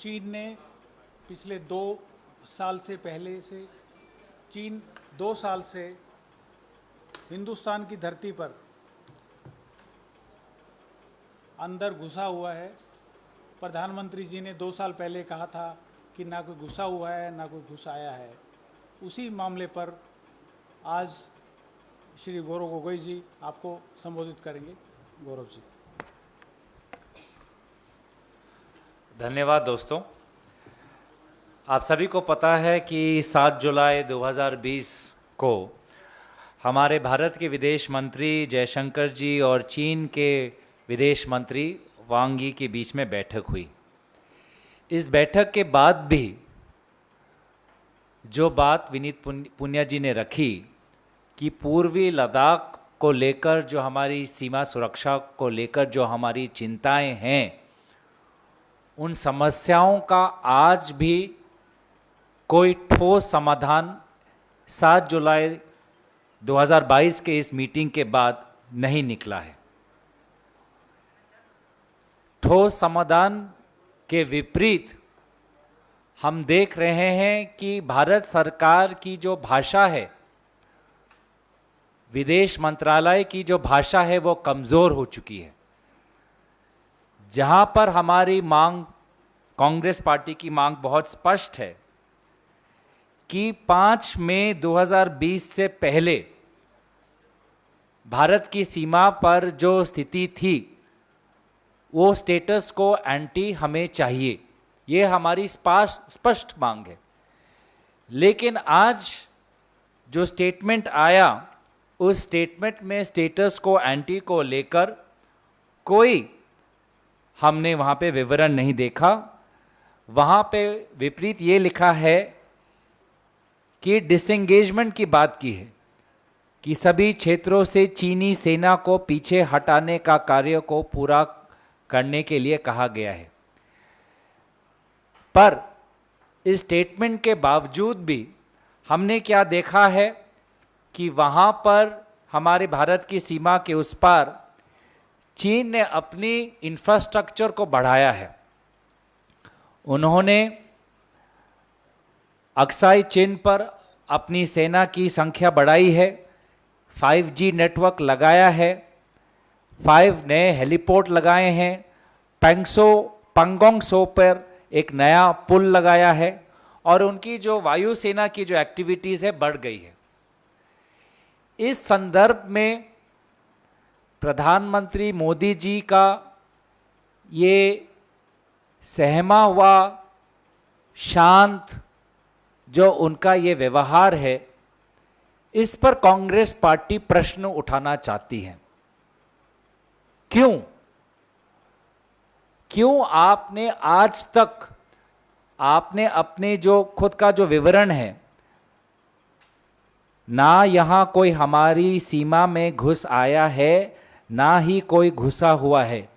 चीन ने पिछले 2 साल से पहले से चीन 2 साल से हिंदुस्तान की धरती पर अंदर घुसा हुआ है। प्रधानमंत्री जी ने 2 साल पहले कहा था कि ना कोई घुसा हुआ है ना कोई घुस आया है। उसी मामले पर आज श्री गौरव गोगोई जी आपको संबोधित करेंगे। गौरव जी। धन्यवाद दोस्तों। आप सभी को पता है कि 7 जुलाई 2020 को हमारे भारत के विदेश मंत्री जयशंकर जी और चीन के विदेश मंत्री वांग यी के बीच में बैठक हुई। इस बैठक के बाद भी जो बात विनीत पुनिया जी ने रखी कि पूर्वी लद्दाख को लेकर जो हमारी सीमा सुरक्षा को लेकर जो हमारी चिंताएं हैं, उन समस्याओं का आज भी कोई ठोस समाधान 7 जुलाई 2022 के इस मीटिंग के बाद नहीं निकला है। ठोस समाधान के विपरीत हम देख रहे हैं कि भारत सरकार की जो भाषा है, विदेश मंत्रालय की जो भाषा है, वो कमज़ोर हो चुकी है। जहां पर हमारी मांग, कांग्रेस पार्टी की मांग बहुत स्पष्ट है कि 5 मई 2020 से पहले भारत की सीमा पर जो स्थिति थी, वो स्टेटस को एंटी हमें चाहिए। ये हमारी स्पष्ट मांग है। लेकिन आज जो स्टेटमेंट आया, उस स्टेटमेंट में स्टेटस को एंटी को लेकर कोई हमने वहाँ पे विवरण नहीं देखा। वहाँ पे विपरीत ये लिखा है कि डिसएंगेजमेंट की बात की है कि सभी क्षेत्रों से चीनी सेना को पीछे हटाने का कार्य को पूरा करने के लिए कहा गया है। पर इस स्टेटमेंट के बावजूद भी हमने क्या देखा है कि वहाँ पर हमारे भारत की सीमा के उस पार चीन ने अपनी इंफ्रास्ट्रक्चर को बढ़ाया है। उन्होंने अक्साई चीन पर अपनी सेना की संख्या बढ़ाई है, 5G नेटवर्क लगाया है, 5 नए हेलीपोर्ट लगाए हैं, पंगोंग सो पर एक नया पुल लगाया है और उनकी जो वायुसेना की जो एक्टिविटीज़ है बढ़ गई है। इस संदर्भ में प्रधानमंत्री मोदी जी का ये सहमा हुआ शांत जो उनका ये व्यवहार है, इस पर कांग्रेस पार्टी प्रश्न उठाना चाहती है। क्यों आपने आज तक आपने अपने जो खुद का जो विवरण है, ना यहां कोई हमारी सीमा में घुस आया है, ना ही कोई घुसा हुआ है,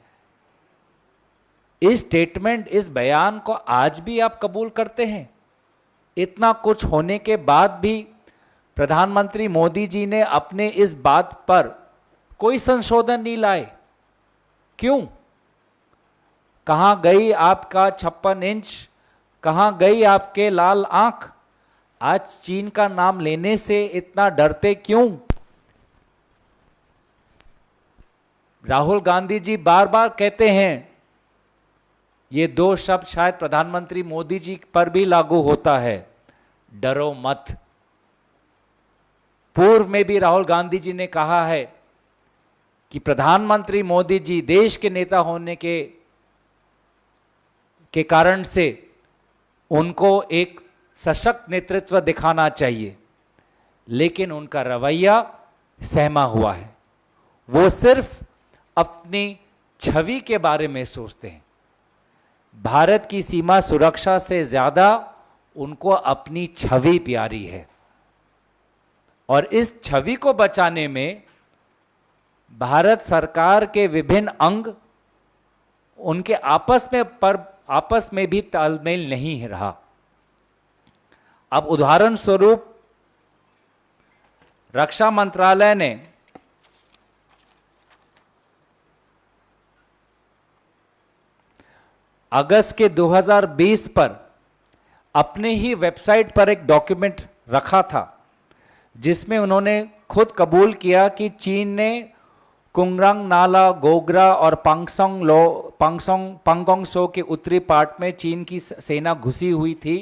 इस स्टेटमेंट, इस बयान को आज भी आप कबूल करते हैं? इतना कुछ होने के बाद भी प्रधानमंत्री मोदी जी ने अपने इस बात पर कोई संशोधन नहीं लाए। क्यों? कहां गई आपका 56 इंच? कहां गई आपके लाल आंख? आज चीन का नाम लेने से इतना डरते क्यों? राहुल गांधी जी बार बार कहते हैं, ये 2 शब्द शायद प्रधानमंत्री मोदी जी पर भी लागू होता है, डरो मत। पूर्व में भी राहुल गांधी जी ने कहा है कि प्रधानमंत्री मोदी जी देश के नेता होने के कारण से उनको एक सशक्त नेतृत्व दिखाना चाहिए, लेकिन उनका रवैया सहमा हुआ है। वो सिर्फ अपनी छवि के बारे में सोचते हैं। भारत की सीमा सुरक्षा से ज्यादा उनको अपनी छवि प्यारी है, और इस छवि को बचाने में भारत सरकार के विभिन्न अंग उनके आपस में भी तालमेल नहीं रहा। अब उदाहरण स्वरूप रक्षा मंत्रालय ने अगस्त के 2020 पर अपने ही वेबसाइट पर एक डॉक्यूमेंट रखा था जिसमें उन्होंने खुद कबूल किया कि चीन ने कुंगरंग नाला, गोगरा और पांगोंग सो के उत्तरी पार्ट में चीन की सेना घुसी हुई थी,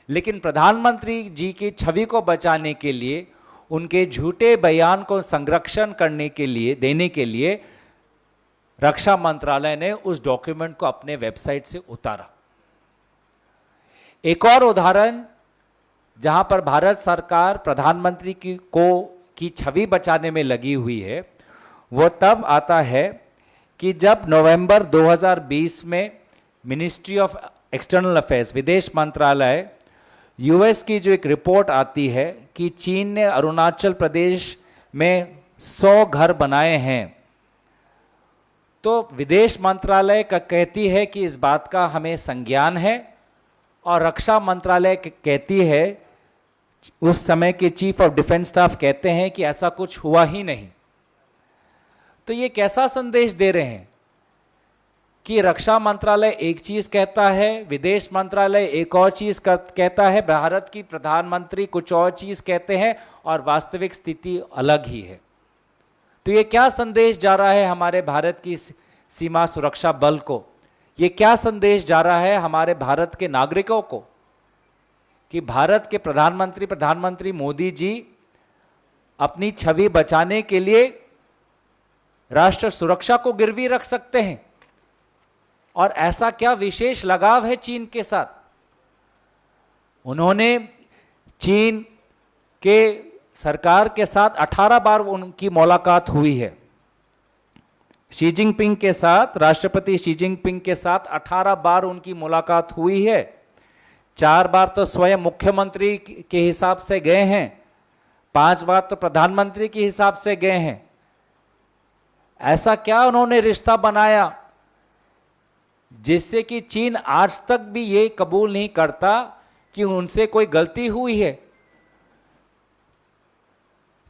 लेकिन प्रधानमंत्री जी की छवि को बचाने के लिए, उनके झूठे बयान को संरक्षण करने के लिए, देने के लिए रक्षा मंत्रालय ने उस डॉक्यूमेंट को अपने वेबसाइट से उतारा। एक और उदाहरण जहां पर भारत सरकार प्रधानमंत्री की छवि बचाने में लगी हुई है, वो तब आता है कि जब नवंबर 2020 में मिनिस्ट्री ऑफ एक्सटर्नल अफेयर्स, विदेश मंत्रालय, यूएस की जो एक रिपोर्ट आती है कि चीन ने अरुणाचल प्रदेश में 100 घर बनाए हैं, तो विदेश मंत्रालय का कहती है कि इस बात का हमें संज्ञान है, और रक्षा मंत्रालय कहती है, उस समय के चीफ ऑफ डिफेंस स्टाफ कहते हैं कि ऐसा कुछ हुआ ही नहीं। तो ये कैसा संदेश दे रहे हैं कि रक्षा मंत्रालय एक चीज कहता है, विदेश मंत्रालय एक और चीज कहता है, भारत की प्रधानमंत्री कुछ और चीज कहते हैं, और वास्तविक स्थिति अलग ही है। तो ये क्या संदेश जा रहा है हमारे भारत की सीमा सुरक्षा बल को? ये क्या संदेश जा रहा है हमारे भारत के नागरिकों को कि भारत के प्रधानमंत्री मोदी जी अपनी छवि बचाने के लिए राष्ट्र सुरक्षा को गिरवी रख सकते हैं? और ऐसा क्या विशेष लगाव है चीन के साथ? उन्होंने चीन के सरकार के साथ 18 बार उनकी मुलाकात हुई है। शी जिनपिंग के साथ, राष्ट्रपति शी जिनपिंग के साथ 18 बार उनकी मुलाकात हुई है। 4 बार तो स्वयं मुख्यमंत्री के हिसाब से गए हैं, 5 बार तो प्रधानमंत्री के हिसाब से गए हैं। ऐसा क्या उन्होंने रिश्ता बनाया जिससे कि चीन आज तक भी ये कबूल नहीं करता कि उनसे कोई गलती हुई है?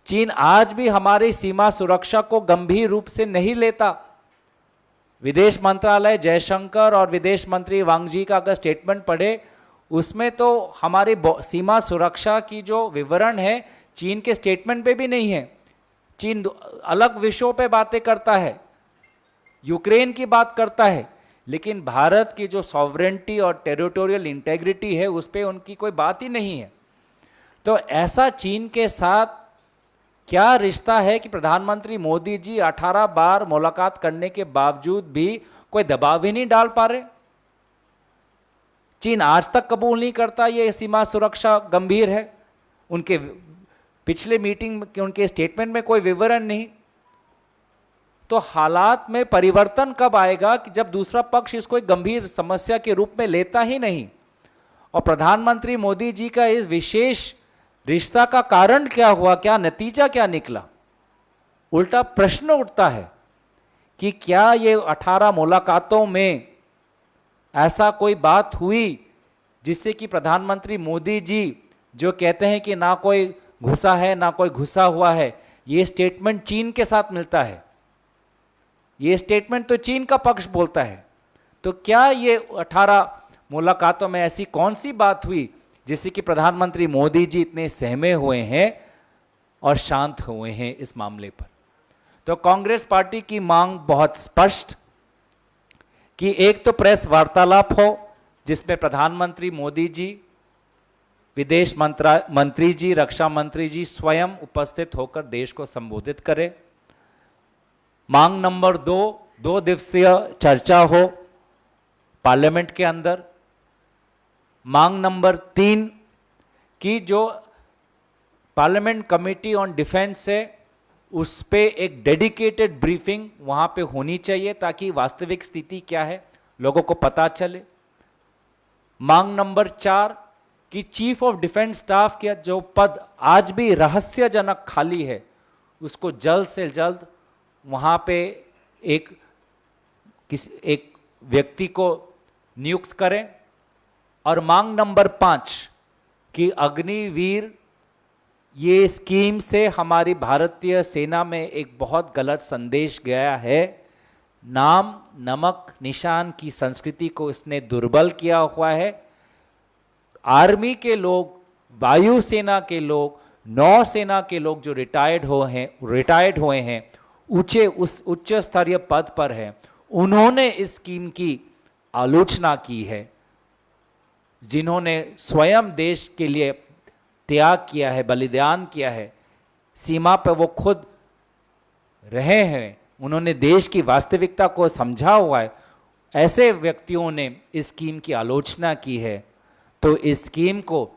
चीन आज भी हमारी सीमा सुरक्षा को गंभीर रूप से नहीं लेता। विदेश मंत्रालय जयशंकर और विदेश मंत्री वांग जी का अगर स्टेटमेंट पढ़े, उसमें तो हमारी सीमा सुरक्षा की जो विवरण है चीन के स्टेटमेंट पे भी नहीं है। चीन अलग विषयों पे बातें करता है, यूक्रेन की बात करता है, लेकिन भारत की जो सॉवरेंटी और टेरिटोरियल इंटेग्रिटी है उस पर उनकी कोई बात ही नहीं है। तो ऐसा चीन के साथ क्या रिश्ता है कि प्रधानमंत्री मोदी जी 18 बार मुलाकात करने के बावजूद भी कोई दबाव ही नहीं डाल पा रहे? चीन आज तक कबूल नहीं करता ये सीमा सुरक्षा गंभीर है। उनके पिछले मीटिंग के उनके स्टेटमेंट में कोई विवरण नहीं। तो हालात में परिवर्तन कब आएगा कि जब दूसरा पक्ष इसको एक गंभीर समस्या के रूप में लेता ही नहीं? और प्रधानमंत्री मोदी जी का इस विशेष रिश्ता का कारण क्या हुआ, क्या नतीजा क्या निकला? उल्टा प्रश्न उठता है कि क्या ये 18 मुलाकातों में ऐसा कोई बात हुई जिससे कि प्रधानमंत्री मोदी जी जो कहते हैं कि ना कोई घुसा है ना कोई घुसा हुआ है, ये स्टेटमेंट चीन के साथ मिलता है? ये स्टेटमेंट तो चीन का पक्ष बोलता है। तो क्या ये 18 मुलाकातों में ऐसी कौन सी बात हुई जिससे कि प्रधानमंत्री मोदी जी इतने सहमे हुए हैं और शांत हुए हैं इस मामले पर? तो कांग्रेस पार्टी की मांग बहुत स्पष्ट कि एक तो प्रेस वार्तालाप हो जिसमें प्रधानमंत्री मोदी जी, विदेश मंत्री जी, रक्षा मंत्री जी स्वयं उपस्थित होकर देश को संबोधित करें। मांग नंबर 2 दिवसीय चर्चा हो पार्लियामेंट के अंदर। मांग नंबर 3 की जो पार्लियामेंट कमेटी ऑन डिफेंस है उस पे एक डेडिकेटेड ब्रीफिंग वहां पे होनी चाहिए ताकि वास्तविक स्थिति क्या है लोगों को पता चले। मांग नंबर 4 कि चीफ ऑफ डिफेंस स्टाफ का जो पद आज भी रहस्यजनक खाली है उसको जल्द से जल्द वहां पे एक व्यक्ति को नियुक्त करें। और मांग नंबर 5 कि अग्निवीर ये स्कीम से हमारी भारतीय सेना में एक बहुत गलत संदेश गया है नाम नमक निशान की संस्कृति को इसने दुर्बल किया हुआ है। आर्मी के लोग, वायुसेना के लोग, नौसेना के लोग जो रिटायर्ड हुए हैं, उच्च स्तरीय पद पर हैं, उन्होंने इस स्कीम की आलोचना की है। जिन्होंने स्वयं देश के लिए त्याग किया है, बलिदान किया है, सीमा पर वो खुद रहे हैं, उन्होंने देश की वास्तविकता को समझा हुआ है, ऐसे व्यक्तियों ने इस स्कीम की आलोचना की है। तो इस स्कीम को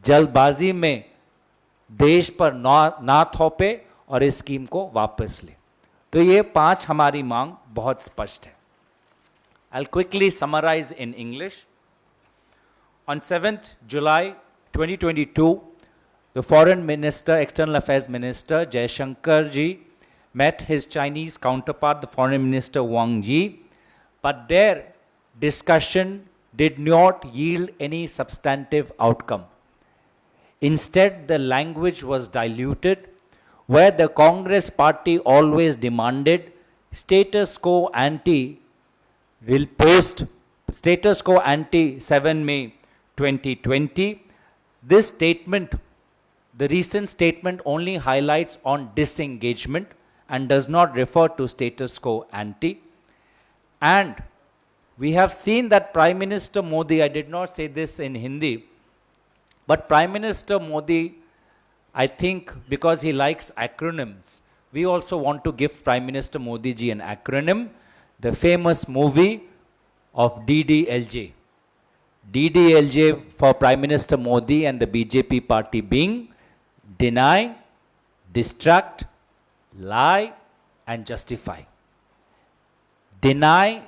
जल्दबाजी में देश पर ना थोपे और इस स्कीम को वापस ले। तो ये 5 हमारी मांग बहुत स्पष्ट है। I'll quickly summarize in English. On 7th July 2022, the Foreign Minister, External Affairs Minister Jaishankar ji met his Chinese counterpart, the Foreign Minister Wang Yi, but their discussion did not yield any substantive outcome. Instead, the language was diluted, where the Congress party always demanded status quo ante will post status quo ante 7 May 2020. This statement, the recent statement, only highlights on disengagement and does not refer to status quo ante. And we have seen that Prime Minister Modi, I did not say this in Hindi, but Prime Minister Modi, I think because he likes acronyms, we also want to give Prime Minister Modi ji an acronym, the famous movie of DDLJ. DDLJ for Prime Minister Modi and the BJP party being deny, distract, lie, and justify. Deny,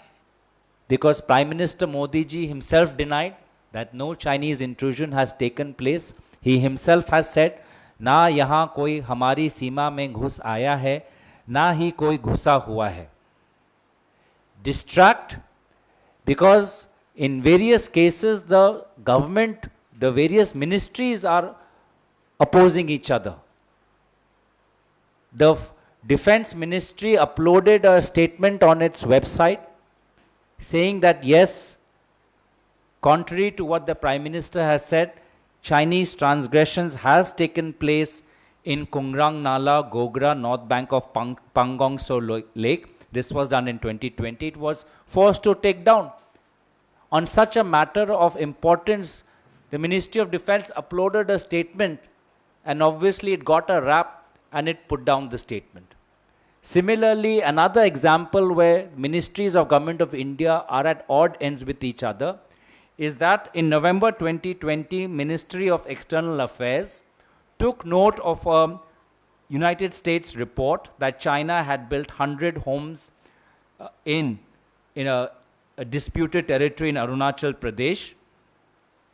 because Prime Minister Modi ji himself denied that no Chinese intrusion has taken place. He himself has said, ना यहाँ कोई हमारी सीमा में घुस आया है, ना ही कोई घुसा हुआ है. Distract, because in various cases the government, the various ministries are opposing each other. The Defense Ministry uploaded a statement on its website saying that yes, contrary to what the Prime Minister has said, Chinese transgressions has taken place in Kungrang Nala, Gogra, north bank of Pangong Tso Lake. This was done in 2020. It was forced to take down. On such a matter of importance, the Ministry of Defense uploaded a statement, and obviously it got a rap and it put down the statement. Similarly, another example where ministries of Government of India are at odd ends with each other is that in November 2020, Ministry of External Affairs took note of a United States report that China had built 100 homes in a disputed territory in Arunachal Pradesh.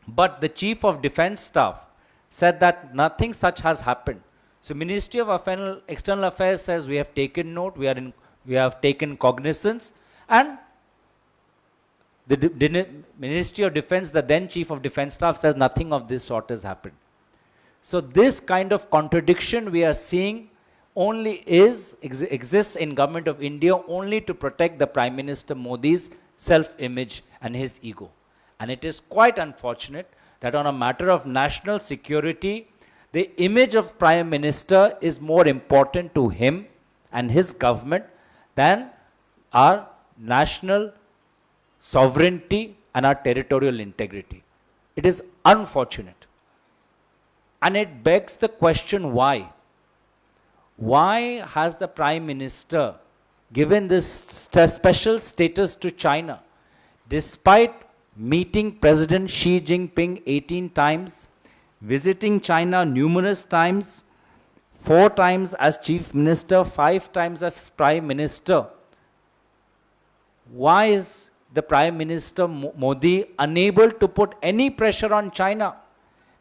But the Chief of Defense Staff said that nothing such has happened. So Ministry of External Affairs says we have taken note, we have taken cognizance, and the Ministry of Defense, the then Chief of Defense Staff, says nothing of this sort has happened. So this kind of contradiction we are seeing only exists in Government of India only to protect the Prime Minister Modi's self-image and his ego. And it is quite unfortunate that on a matter of national security, the image of Prime Minister is more important to him and his government than our national sovereignty and our territorial integrity. It is unfortunate. And it begs the question, why? Why has the Prime Minister given this special status to China, despite meeting President Xi Jinping 18 times, visiting China numerous times, 4 times as Chief Minister, 5 times as Prime Minister? Why is the Prime Minister Modi unable to put any pressure on China?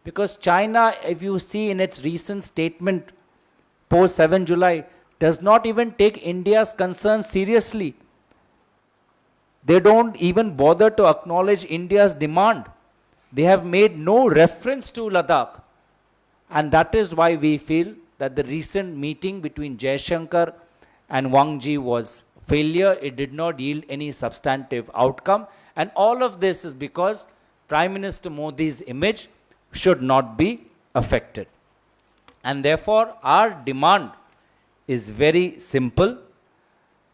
Because China, if you see in its recent statement post 7 July, does not even take India's concerns seriously. They don't even bother to acknowledge India's demand. They have made no reference to Ladakh. And that is why we feel that the recent meeting between Jaishankar and Wang Yi was failure. It did not yield any substantive outcome. And all of this is because Prime Minister Modi's image should not be affected. And therefore, our demand is very simple,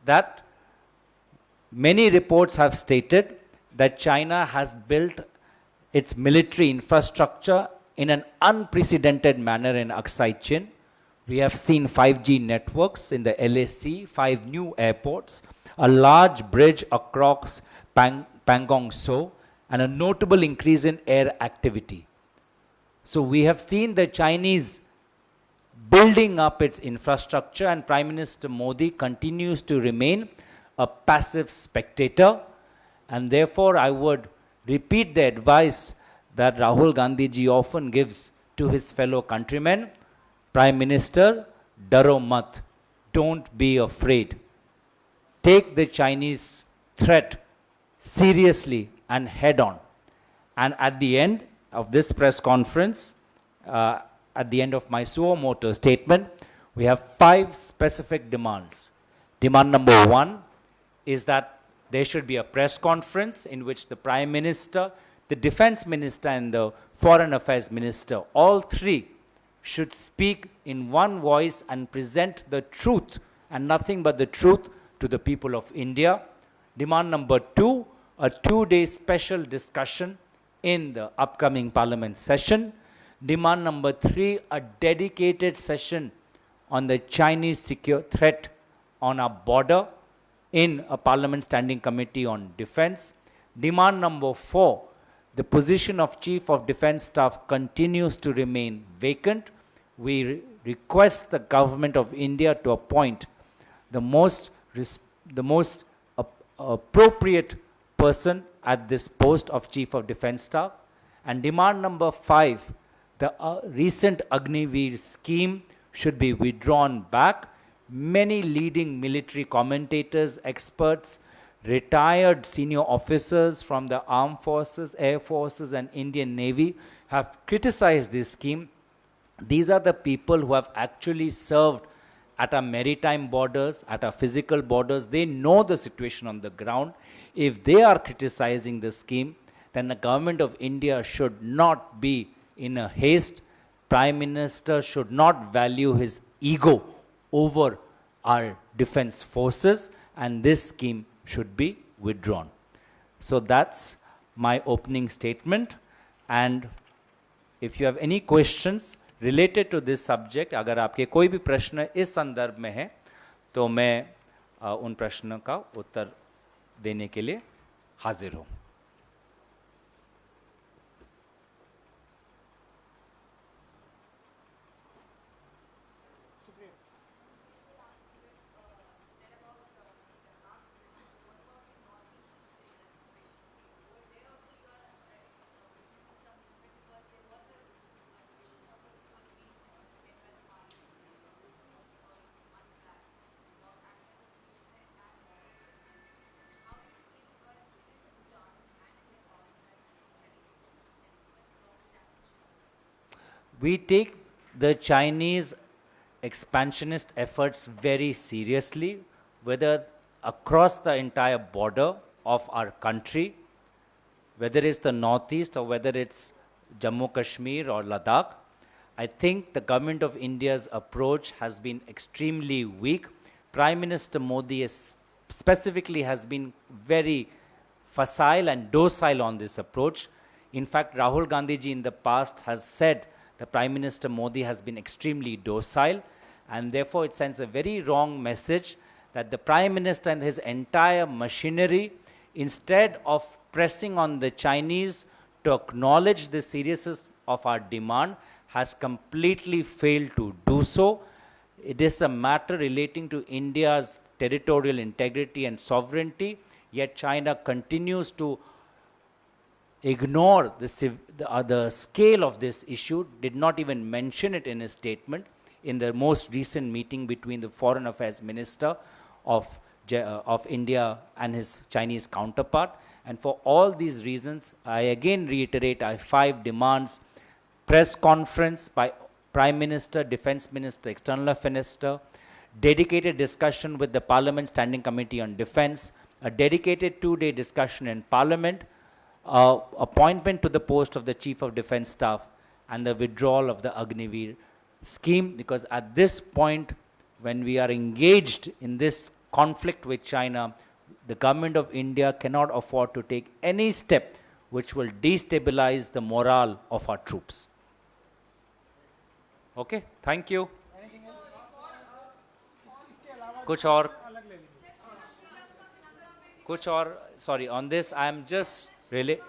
that many reports have stated that China has built its military infrastructure in an unprecedented manner in Aksai Chin. We have seen 5G networks in the LAC, 5 new airports, a large bridge across Pangong Tso, and a notable increase in air activity. So we have seen the Chinese building up its infrastructure, and Prime Minister Modi continues to remain a passive spectator. And therefore, I would repeat the advice that Rahul Gandhi ji often gives to his fellow countrymen: Prime Minister, daro mat, don't be afraid. Take the Chinese threat seriously and head on. And at the end of this press conference, at the end of my suo motu statement, we have 5 specific demands. Demand number 1 is that there should be a press conference in which the Prime Minister, the Defense Minister, and the Foreign Affairs Minister, all 3 should speak in one voice and present the truth and nothing but the truth to the people of India. Demand number 2, a 2-day special discussion in the upcoming Parliament session. Demand number 3, a dedicated session on the Chinese secure threat on our border in a Parliament Standing Committee on Defense. Demand number 4, the position of Chief of Defense Staff continues to remain vacant. We request the Government of India to appoint the most appropriate person at this post of Chief of Defense Staff. And demand number 5, the recent Agniveer scheme should be withdrawn back. Many leading military commentators, experts, retired senior officers from the armed forces, air forces, and Indian Navy have criticized this scheme. These are the people who have actually served at our maritime borders, at our physical borders. They know the situation on the ground. If they are criticizing the scheme, then the Government of India should not be in a haste. Prime Minister should not value his ego over our defense forces, and this scheme should be withdrawn. So that's my opening statement. And if you have any questions related to this subject, अगर आपके कोई भी प्रश्न इस संदर्भ में है, तो मैं उन प्रश्नों का उत्तर देने के लिए हाजिर हूँ. We take the Chinese expansionist efforts very seriously, whether across the entire border of our country, whether it's the Northeast or whether it's Jammu Kashmir or Ladakh. I think the Government of India's approach has been extremely weak. Prime Minister Modi specifically has been very facile and docile on this approach. In fact, Rahul Gandhi ji in the past has said the Prime Minister Modi has been extremely docile, and therefore it sends a very wrong message that the Prime Minister and his entire machinery, instead of pressing on the Chinese to acknowledge the seriousness of our demand, has completely failed to do so. It is a matter relating to India's territorial integrity and sovereignty, yet China continues to ignore the scale of this issue, did not even mention it in his statement in the most recent meeting between the Foreign Affairs Minister of India and his Chinese counterpart. And for all these reasons, I again reiterate our 5 demands: press conference by Prime Minister, Defense Minister, External Affairs Minister, dedicated discussion with the Parliament Standing Committee on Defense, a dedicated 2-day discussion in Parliament, appointment to the post of the Chief of Defense Staff, and the withdrawal of the Agniveer scheme, because at this point, when we are engaged in this conflict with China, the government of India cannot afford to take any step which will destabilize the morale of our troops. Okay, thank you. कुछ और sorry, on this I am just really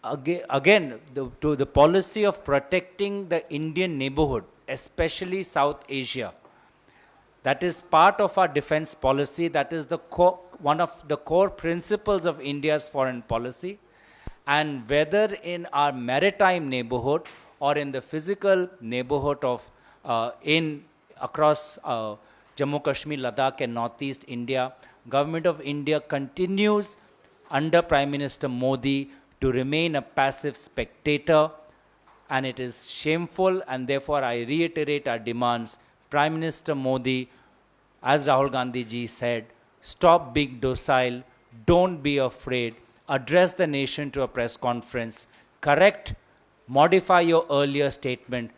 again to the policy of protecting the Indian neighborhood, especially South Asia. That is part of our defense policy. That is the one of the core principles of India's foreign policy. And whether in our maritime neighborhood or in the physical neighborhood of across Jammu Kashmir, Ladakh and Northeast India, Government of India continues under Prime Minister Modi to remain a passive spectator, and it is shameful, and therefore I reiterate our demands. Prime Minister Modi, as Rahul Gandhi ji said, stop being docile, don't be afraid, address the nation to a press conference, correct, modify your earlier statement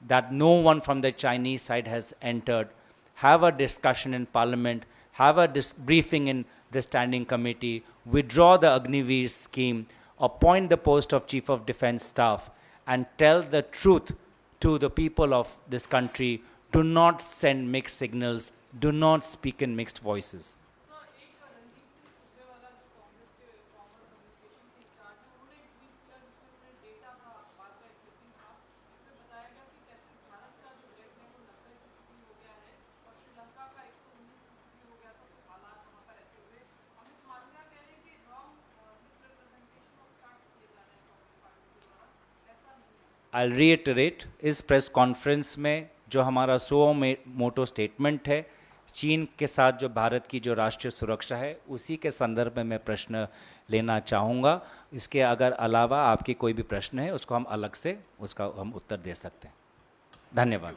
that no one from the Chinese side has entered, have a discussion in Parliament, have a briefing in the Standing Committee, withdraw the Agniveer scheme, appoint the post of Chief of Defense Staff, and tell the truth to the people of this country. Do not send mixed signals, do not speak in mixed voices. I'll reiterate, इस press conference में जो हमारा मोटो statement है, चीन के साथ जो भारत की जो राष्ट्रीय सुरक्षा है, उसी के संदर्भ में मैं प्रश्न लेना चाहूँगा. इसके अगर अलावा आपकी कोई भी प्रश्न है, उसको हम अलग से उसका हम उत्तर दे सकते हैं. धन्यवाद.